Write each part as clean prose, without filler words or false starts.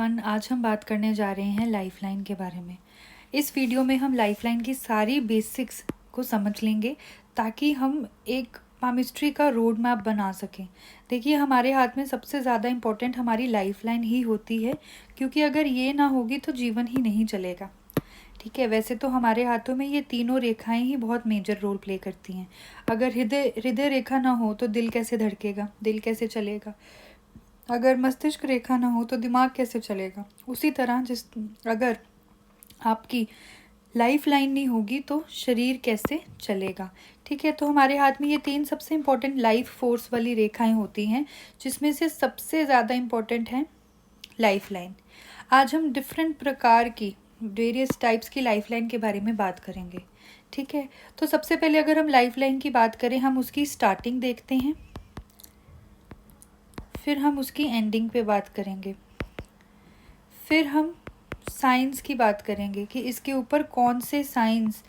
आज हम बात करने जा रहे हैं लाइफलाइन के बारे में। इस वीडियो में हम लाइफलाइन की सारी बेसिक्स को समझ लेंगे ताकि हम एक पामिस्ट्री का रोड मैप बना सकें। देखिए, हमारे हाथ में सबसे ज़्यादा इम्पोर्टेंट हमारी लाइफलाइन ही होती है, क्योंकि अगर ये ना होगी तो जीवन ही नहीं चलेगा। ठीक है, वैसे तो हमारे हाथों में ये तीनों रेखाएं ही बहुत मेजर रोल प्ले करती हैं। अगर हृदय रेखा ना हो तो दिल कैसे धड़केगा, दिल कैसे चलेगा। अगर मस्तिष्क रेखा ना हो तो दिमाग कैसे चलेगा। उसी तरह अगर आपकी लाइफ लाइन नहीं होगी तो शरीर कैसे चलेगा। ठीक है, तो हमारे हाथ में ये तीन सबसे इम्पोर्टेंट लाइफ फोर्स वाली रेखाएं होती हैं, जिसमें से सबसे ज़्यादा इम्पोर्टेंट है लाइफ लाइन। आज हम डिफरेंट प्रकार की वेरियस टाइप्स की लाइफ लाइन के बारे में बात करेंगे। ठीक है, तो सबसे पहले अगर हम लाइफ लाइन की बात करें, हम उसकी स्टार्टिंग देखते हैं, फिर हम उसकी एंडिंग पे बात करेंगे, फिर हम साइंस की बात करेंगे कि इसके ऊपर कौन से साइंस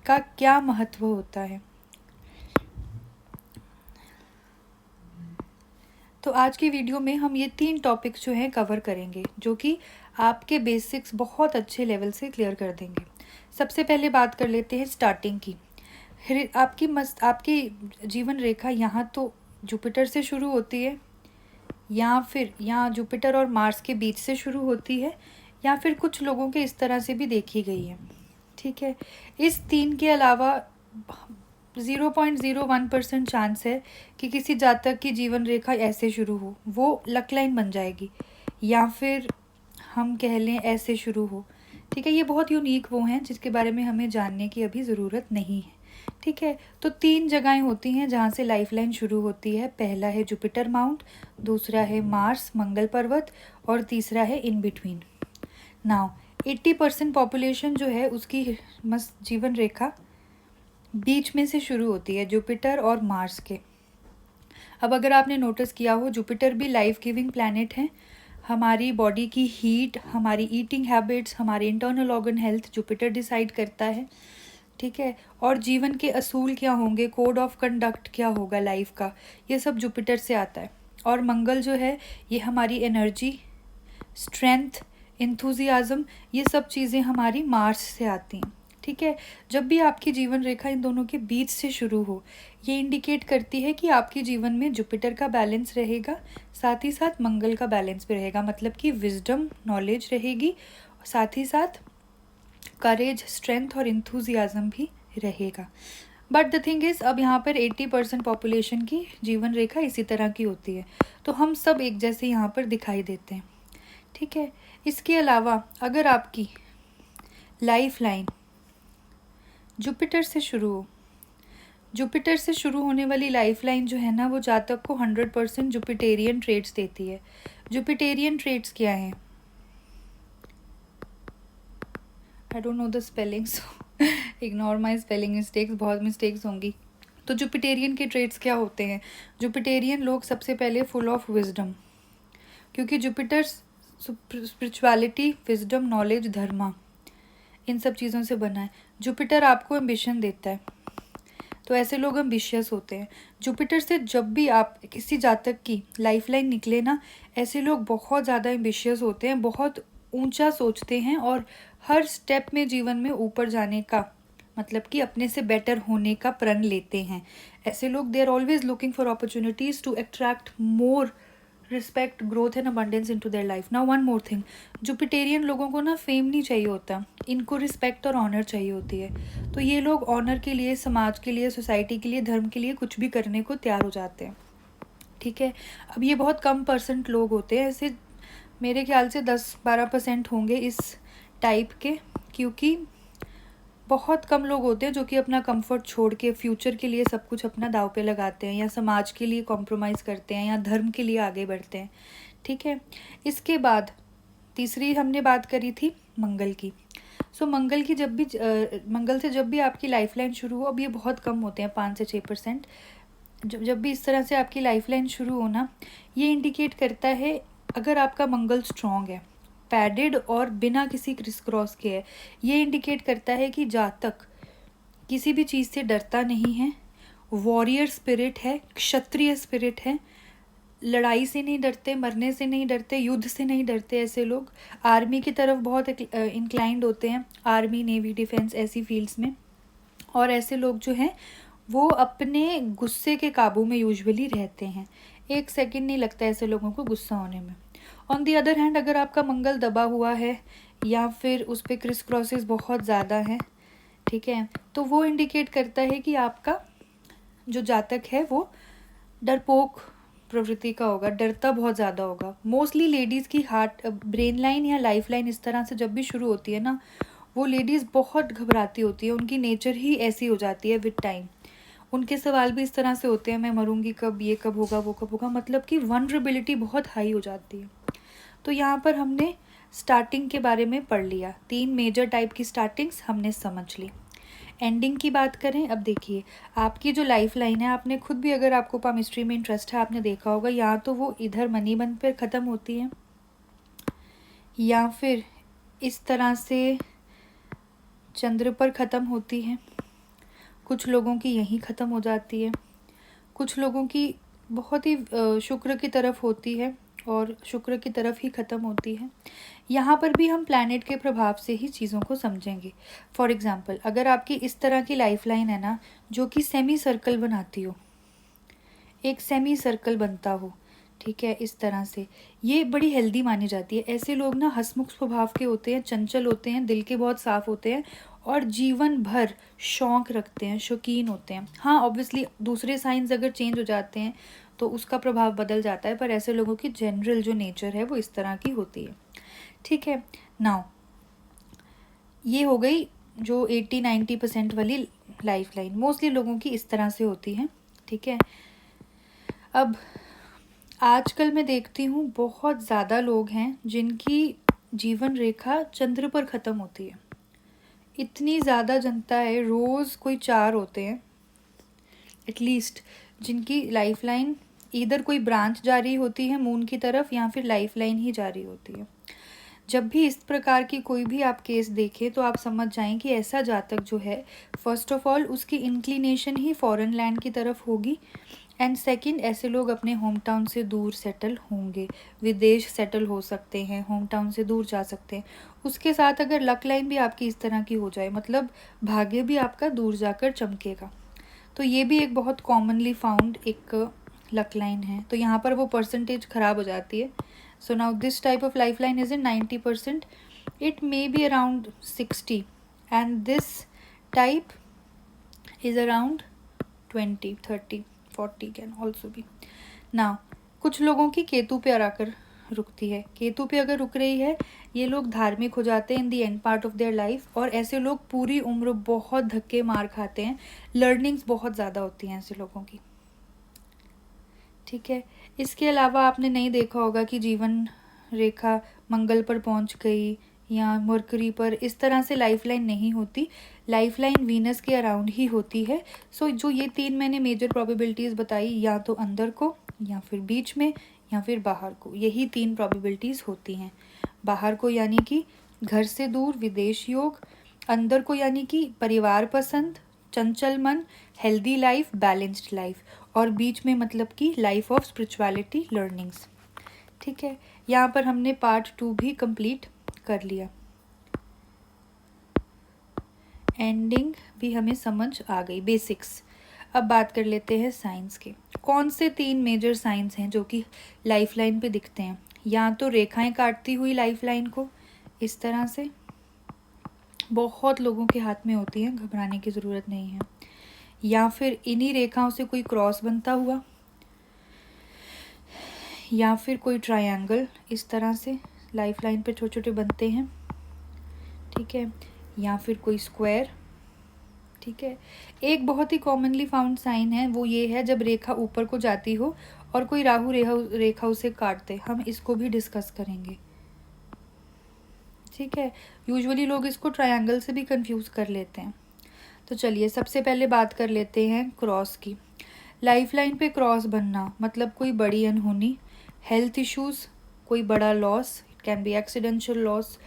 का क्या महत्व होता है। तो आज की वीडियो में हम ये तीन टॉपिक्स जो हैं कवर करेंगे, जो कि आपके बेसिक्स बहुत अच्छे लेवल से क्लियर कर देंगे। सबसे पहले बात कर लेते हैं स्टार्टिंग की। आपकी जीवन रेखा यहाँ तो जुपिटर से शुरू होती है, या फिर यहाँ जुपिटर और मार्स के बीच से शुरू होती है, या फिर कुछ लोगों के इस तरह से भी देखी गई है। ठीक है, इस तीन के अलावा 0.01% चांस है कि किसी जातक की जीवन रेखा ऐसे शुरू हो, वो लक लाइन बन जाएगी, या फिर हम कह लें ऐसे शुरू हो। ठीक है, ये बहुत यूनिक वो हैं जिसके बारे में हमें जानने की अभी ज़रूरत नहीं है। ठीक है, तो तीन जगहें होती हैं जहाँ से लाइफ लाइन शुरू होती है। पहला है जुपिटर माउंट, दूसरा है मार्स मंगल पर्वत, और तीसरा है इन बिटवीन। नाउ 80% पॉपुलेशन जो है उसकी जीवन रेखा बीच में से शुरू होती है, जुपिटर और मार्स के। अब अगर आपने नोटिस किया हो, जुपिटर भी लाइफ गिविंग प्लैनेट है। हमारी बॉडी की हीट, हमारी ईटिंग हैबिट्स, हमारी internal organ health Jupiter decide करता है। ठीक है, और जीवन के असूल क्या होंगे, कोड ऑफ कंडक्ट क्या होगा लाइफ का, ये सब जुपिटर से आता है। और मंगल जो है ये हमारी एनर्जी, स्ट्रेंथ, इंथुजियाज़म, ये सब चीज़ें हमारी मार्स से आती हैं। ठीक है, जब भी आपकी जीवन रेखा इन दोनों के बीच से शुरू हो, ये इंडिकेट करती है कि आपके जीवन में जुपिटर का बैलेंस रहेगा, साथ ही साथ मंगल का बैलेंस भी रहेगा। मतलब कि विजडम, नॉलेज रहेगी, साथ ही साथ करेज, स्ट्रेंथ और इंथुजियाज़म भी रहेगा। बट द थिंग इज़, अब यहाँ पर 80% पॉपुलेशन की जीवन रेखा इसी तरह की होती है, तो हम सब एक जैसे यहाँ पर दिखाई देते हैं। ठीक है, इसके अलावा अगर आपकी लाइफ लाइन जुपिटर से शुरू हो, जुपिटर से शुरू होने वाली लाइफ लाइन जो है ना, वो जातक को 100% जुपिटेरियन ट्रेड्स देती है। जुपिटेरियन ट्रेड्स क्या हैं? I don't know the spelling, so ignore my spelling mistakes, बहुत मिस्टेक्स होंगी। तो जुपिटेरियन के ट्रेड्स क्या होते हैं? जुपिटेरियन लोग सबसे पहले फुल ऑफ विजडम, क्योंकि जुपिटर स्पिरिचुअलिटी, विजडम, नॉलेज, धर्मा, इन सब चीज़ों से बना है। जुपिटर आपको एम्बिशन देता है, तो ऐसे लोग एम्बिशियस होते हैं। जुपिटर से जब भी आप किसी जातक की लाइफ लाइन निकले ना, ऐसे लोग बहुत ज़्यादा एम्बिशियस होते हैं, बहुत ऊंचा सोचते हैं और हर स्टेप में जीवन में ऊपर जाने का, मतलब कि अपने से बेटर होने का प्रण लेते हैं। ऐसे लोग they are always looking for opportunities to attract more respect, growth and abundance into their life. Now one more thing, Jupiterian लोगों को ना फेम नहीं चाहिए होता, इनको रिस्पेक्ट और ऑनर चाहिए होती है। तो ये लोग ऑनर के लिए, समाज के लिए, सोसाइटी के लिए, धर्म के लिए कुछ भी करने को तैयार हो जाते हैं। ठीक है, अब ये बहुत कम % लोग होते हैं, ऐसे मेरे ख्याल से 10-12% होंगे इस टाइप के, क्योंकि बहुत कम लोग होते हैं जो कि अपना कंफर्ट छोड़ के फ्यूचर के लिए सब कुछ अपना दाव पे लगाते हैं, या समाज के लिए कॉम्प्रोमाइज़ करते हैं, या धर्म के लिए आगे बढ़ते हैं। ठीक है, इसके बाद तीसरी हमने बात करी थी मंगल की। सो मंगल की मंगल से जब भी आपकी लाइफ लाइन शुरू हो, अब ये बहुत कम होते हैं, 5 से 6%। जब भी इस तरह से आपकी लाइफ लाइन शुरू हो ना, ये इंडिकेट करता है अगर आपका मंगल स्ट्रॉन्ग है, पैडेड और बिना किसी क्रिस क्रॉस के है, ये इंडिकेट करता है कि जातक किसी भी चीज़ से डरता नहीं है, वॉरियर स्पिरिट है, क्षत्रिय स्पिरिट है, लड़ाई से नहीं डरते, मरने से नहीं डरते, युद्ध से नहीं डरते। ऐसे लोग आर्मी की तरफ बहुत इंक्लाइंड होते हैं, आर्मी, नेवी, डिफेंस ऐसी फील्ड्स में। और ऐसे लोग जो हैं वो अपने गुस्से के काबू में यूजुअली रहते हैं, 1 सेकंड नहीं लगता ऐसे लोगों को गुस्सा होने में। ऑन दी अदर हैंड, अगर आपका मंगल दबा हुआ है या फिर उस पर क्रिस क्रॉसेस बहुत ज़्यादा हैं, ठीक है, तो वो इंडिकेट करता है कि आपका जो जातक है वो डरपोक प्रवृत्ति का होगा, डरता बहुत ज़्यादा होगा। मोस्टली लेडीज़ की हार्ट ब्रेन लाइन या लाइफ लाइन इस तरह से जब भी शुरू होती है ना, वो लेडीज़ बहुत घबराती होती है, उनकी नेचर ही ऐसी हो जाती है विद टाइम। उनके सवाल भी इस तरह से होते हैं, मैं मरूंगी कब, ये कब होगा, वो कब होगा, मतलब कि वनरेबिलिटी बहुत हाई हो जाती है। तो यहाँ पर हमने स्टार्टिंग के बारे में पढ़ लिया, 3 मेजर टाइप की स्टार्टिंग्स हमने समझ ली। एंडिंग की बात करें, अब देखिए आपकी जो लाइफ लाइन है, आपने खुद भी, अगर आपको पामिस्ट्री में इंटरेस्ट है, आपने देखा होगा, या तो वो इधर मणिबंध पर ख़त्म होती है या फिर इस तरह से चंद्र पर ख़त्म होती है। कुछ लोगों की यहीं ख़त्म हो जाती है, कुछ लोगों की बहुत ही शुक्र की तरफ होती है और शुक्र की तरफ ही ख़त्म होती है। यहाँ पर भी हम प्लैनेट के प्रभाव से ही चीज़ों को समझेंगे। फॉर एग्ज़ाम्पल, अगर आपकी इस तरह की लाइफ लाइन है ना, जो कि सेमी सर्कल बनाती हो, एक सेमी सर्कल बनता हो, ठीक है, इस तरह से, ये बड़ी हेल्दी मानी जाती है। ऐसे लोग ना हंसमुख स्वभाव के होते हैं, चंचल होते हैं, दिल के बहुत साफ होते हैं और जीवन भर शौक रखते हैं, शौकीन होते हैं। हाँ, ऑब्वियसली दूसरे साइंस अगर चेंज हो जाते हैं तो उसका प्रभाव बदल जाता है, पर ऐसे लोगों की जनरल जो नेचर है वो इस तरह की होती है, ठीक है। नाउ ये हो गई जो 80-90% वाली लाइफ लाइन, मोस्टली लोगों की इस तरह से होती है, ठीक है। अब आजकल मैं देखती हूँ बहुत ज़्यादा लोग हैं जिनकी जीवन रेखा चंद्र पर ख़त्म होती है। इतनी ज़्यादा जनता है, रोज़ कोई 4 होते हैं एटलीस्ट, जिनकी लाइफ लाइन इधर कोई ब्रांच जारी होती है मून की तरफ या फिर लाइफ लाइन ही जारी होती है। जब भी इस प्रकार की कोई भी आप केस देखें तो आप समझ जाएं कि ऐसा जातक जो है, फर्स्ट ऑफ ऑल उसकी इंक्लिनेशन ही फॉरेन लैंड की तरफ होगी, एंड सेकंड ऐसे लोग अपने होम टाउन से दूर सेटल होंगे, विदेश सेटल हो सकते हैं, होम टाउन से दूर जा सकते हैं। उसके साथ अगर लक लाइन भी आपकी इस तरह की हो जाए, मतलब भाग्य भी आपका दूर जाकर चमकेगा, तो ये भी एक बहुत कॉमनली फाउंड एक लक लाइन है। तो यहाँ पर वो परसेंटेज ख़राब हो जाती है। So now this type of life line is in 90%, it may be around 60 and this type is around 20, 30, 40 can also be. Now कुछ लोगों की केतु पे आकर रुकती है, केतु पे अगर रुक रही है, ये लोग धार्मिक हो जाते हैं in the end part of their life, और ऐसे लोग पूरी उम्र बहुत धक्के मार खाते हैं, लर्निंग्स बहुत ज़्यादा होती हैं ऐसे लोगों की, ठीक है। इसके अलावा आपने नहीं देखा होगा कि जीवन रेखा मंगल पर पहुंच गई या मरकरी पर, इस तरह से लाइफ लाइन नहीं होती, लाइफ लाइन वीनस के अराउंड ही होती है। सो जो ये 3 मैंने मेजर प्रोबेबिलिटीज़ बताई, या तो अंदर को या फिर बीच में या फिर बाहर को, यही 3 प्रोबेबिलिटीज़ होती हैं। बाहर को यानी कि घर से दूर, विदेश योग, अंदर को यानी कि परिवार पसंद, चंचल मन, हेल्दी लाइफ, बैलेंस्ड लाइफ, और बीच में मतलब कि लाइफ ऑफ स्पिरिचुअलिटी, लर्निंग्स, ठीक है। यहाँ पर हमने पार्ट 2 भी कंप्लीट कर लिया, एंडिंग भी हमें समझ आ गई, बेसिक्स। अब बात कर लेते हैं साइंस के। कौन से 3 मेजर साइंस हैं जो कि लाइफ लाइन पे दिखते हैं? या तो रेखाएं काटती हुई लाइफ लाइन को इस तरह से, बहुत लोगों के हाथ में होती हैं, घबराने की ज़रूरत नहीं है, या फिर इन्हीं रेखाओं से कोई क्रॉस बनता हुआ, या फिर कोई ट्रायंगल इस तरह से लाइफ लाइन पे छोटे छोटे बनते हैं, ठीक है, या फिर कोई स्क्वायर, ठीक है। एक बहुत ही कॉमनली फाउंड साइन है, वो ये है जब रेखा ऊपर को जाती हो और कोई राहु रेखा उसे काटते, हम इसको भी डिस्कस करेंगे, ठीक है। यूजुअली लोग इसको ट्रायंगल से भी कंफ्यूज कर लेते हैं। तो चलिए सबसे पहले बात कर लेते हैं क्रॉस की। लाइफ लाइन पे क्रॉस बनना मतलब कोई बड़ी अनहोनी, हेल्थ इश्यूज़, कोई बड़ा loss, it can be accidental loss,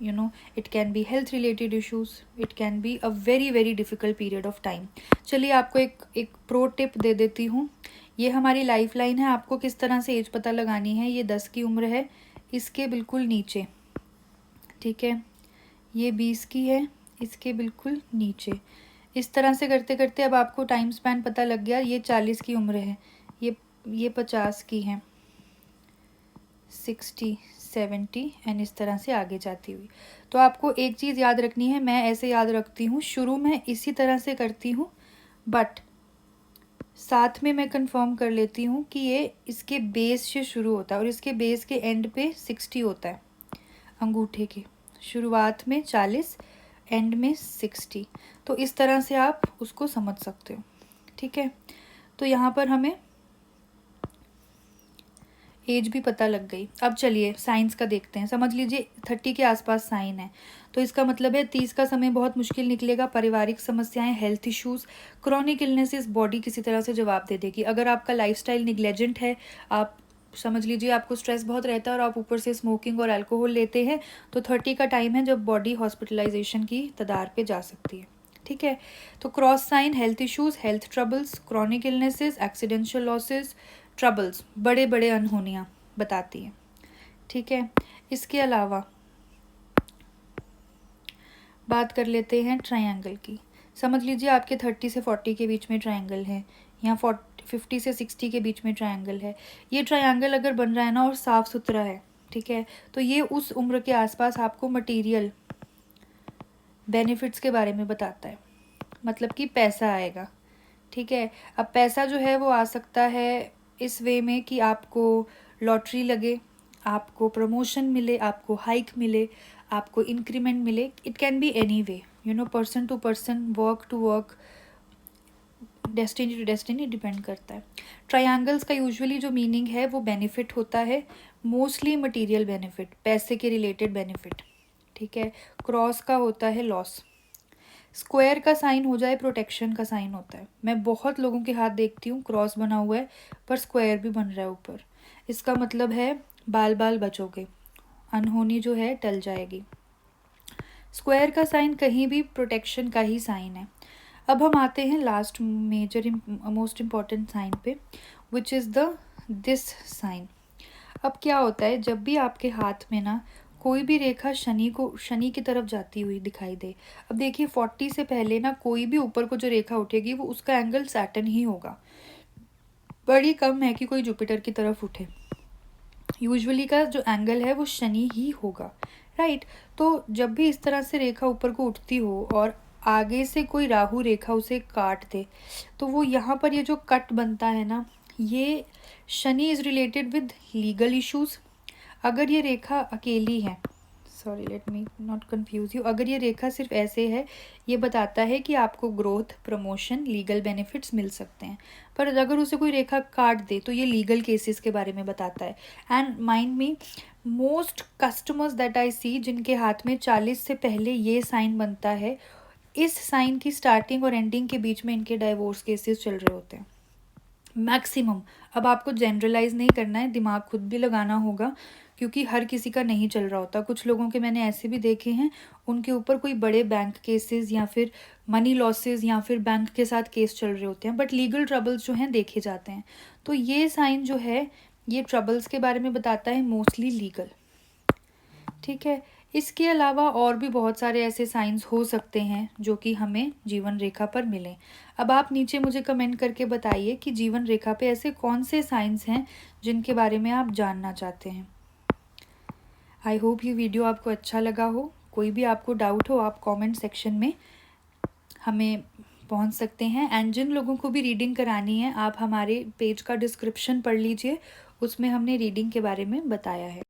you know, it can be health related issues, it can be a very very difficult period of time। चलिए आपको एक प्रो टिप दे देती हूँ, ये हमारी लाइफ लाइन है। आपको किस तरह से एज पता लगानी है, ये 10 की उम्र है, इसके बिल्कुल नीचे, ठीक है। ये 20 की है, इसके बिल्कुल नीचे। इस तरह से करते करते अब आपको टाइम स्पैन पता लग गया। ये 40 की उम्र है, ये 50 की है, 60, 70 एंड इस तरह से आगे जाती हुई। तो आपको एक चीज़ याद रखनी है, मैं ऐसे याद रखती हूँ, शुरू में इसी तरह से करती हूँ, बट साथ में मैं कंफर्म कर लेती हूँ कि ये इसके बेस से शुरू होता है और इसके बेस के एंड पे 60 होता है। अंगूठे के शुरुआत में 40, एंड में 60। तो इस तरह से आप उसको समझ सकते हो, ठीक है। तो यहाँ पर हमें एज भी पता लग गई। अब चलिए साइंस का देखते हैं। समझ लीजिए 30 के आसपास साइन है, तो इसका मतलब है 30 का समय बहुत मुश्किल निकलेगा। पारिवारिक समस्याएं, health issues, chronic illnesses, body किसी तरह से जवाब दे देगी। अगर आपका लाइफस्टाइल निग्लेजेंट है, आप समझ लीजिए आपको स्ट्रेस बहुत रहता है और आप ऊपर से स्मोकिंग और अल्कोहल लेते हैं, तो 30 का टाइम है जब बॉडी हॉस्पिटलाइजेशन की कगार पे जा सकती है, ठीक है। तो cross sign, health issues, health troubles, chronic illnesses, accidental losses, troubles, बड़े बड़े अनहोनियाँ बताती है, ठीक है। इसके अलावा बात कर लेते हैं ट्रायंगल की। समझ लीजिए आपके 30 से 40 के बीच में ट्रायंगल है, यहाँ 50 से 60 के बीच में ट्रायंगल है। ये ट्रायंगल अगर बन रहा है ना और साफ़ सुथरा है, ठीक है, तो ये उस उम्र के आसपास आपको मटेरियल बेनिफिट्स के बारे में बताता है, मतलब कि पैसा आएगा, ठीक है। अब पैसा जो है वो आ सकता है इस वे में कि आपको लॉटरी लगे, आपको प्रमोशन मिले, आपको हाइक मिले, आपको इंक्रीमेंट मिले। It can be any way, you know, person to person, work to work, destiny to destiny depend करता है। ट्रायंगल्स का यूजुअली जो मीनिंग है वो बेनिफिट होता है, मोस्टली मटेरियल बेनिफिट, पैसे के रिलेटेड बेनिफिट, ठीक है। क्रॉस का होता है लॉस। स्क्वायर का साइन हो जाए प्रोटेक्शन का साइन होता है। मैं बहुत लोगों के हाथ देखती हूँ क्रॉस बना हुआ है पर स्क्वायर भी बन रहा है ऊपर, इसका मतलब है बाल बाल बचोगे, अनहोनी जो है टल जाएगी। स्क्वायर का साइन कहीं भी प्रोटेक्शन का ही साइन है। अब हम आते हैं last major most important sign पे, which is the this sign. अब क्या होता है, जब भी आपके हाथ में ना कोई भी रेखा शनि की तरफ जाती हुई दिखाई दे, अब देखिए 40 से पहले ना कोई भी ऊपर को जो रेखा उठेगी वो उसका एंगल सैटर्न ही होगा, बड़ी कम है कि कोई जुपिटर की तरफ उठे। यूजुअली का जो एंगल है वो शनि ही होगा, राइट। तो जब भी इस तरह से रेखा ऊपर को उठती हो और आगे से कोई राहु रेखा उसे काट दे, तो वो यहाँ पर ये जो कट बनता है ना, ये Shani is related with legal issues. अगर ये रेखा अकेली है, sorry let me not confuse you, अगर ये रेखा सिर्फ ऐसे है, ये बताता है कि आपको ग्रोथ, प्रमोशन, लीगल बेनिफिट्स मिल सकते हैं। पर अगर उसे कोई रेखा काट दे तो ये लीगल केसेस के बारे में बताता है। And mind me, most customers that I see जिनके हाथ में 40 से पहले ये साइन बनता है, इस साइन की स्टार्टिंग और एंडिंग के बीच में इनके डाइवोर्स केसेस चल रहे होते हैं मैक्सिमम। अब आपको जनरलाइज नहीं करना है, दिमाग खुद भी लगाना होगा, क्योंकि हर किसी का नहीं चल रहा होता। कुछ लोगों के मैंने ऐसे भी देखे हैं, उनके ऊपर कोई बड़े बैंक केसेस या फिर मनी लॉसेस या फिर बैंक के साथ केस चल रहे होते हैं, बट लीगल ट्रबल्स जो हैं देखे जाते हैं। तो ये साइन जो है ये ट्रबल्स के बारे में बताता है, मोस्टली लीगल, ठीक है। इसके अलावा और भी बहुत सारे ऐसे साइंस हो सकते हैं जो कि हमें जीवन रेखा पर मिलें। अब आप नीचे मुझे कमेंट करके बताइए कि जीवन रेखा पे ऐसे कौन से साइंस हैं जिनके बारे में आप जानना चाहते हैं। आई होप ये वीडियो आपको अच्छा लगा हो। कोई भी आपको डाउट हो आप कमेंट सेक्शन में हमें पहुंच सकते हैं। एंड जिन लोगों को भी रीडिंग करानी है, आप हमारे पेज का डिस्क्रिप्शन पढ़ लीजिए, उसमें हमने रीडिंग के बारे में बताया है।